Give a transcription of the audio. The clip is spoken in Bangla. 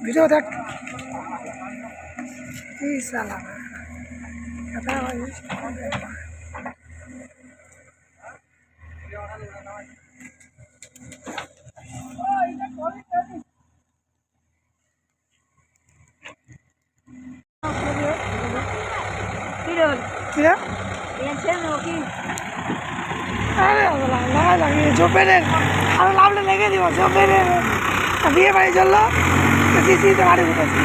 ভিডিও দেখ এই সালা কথা হয় আরো লাভলে লেগে দিব বিয়ে বাড়ি চললো বাড়ি উঠেছি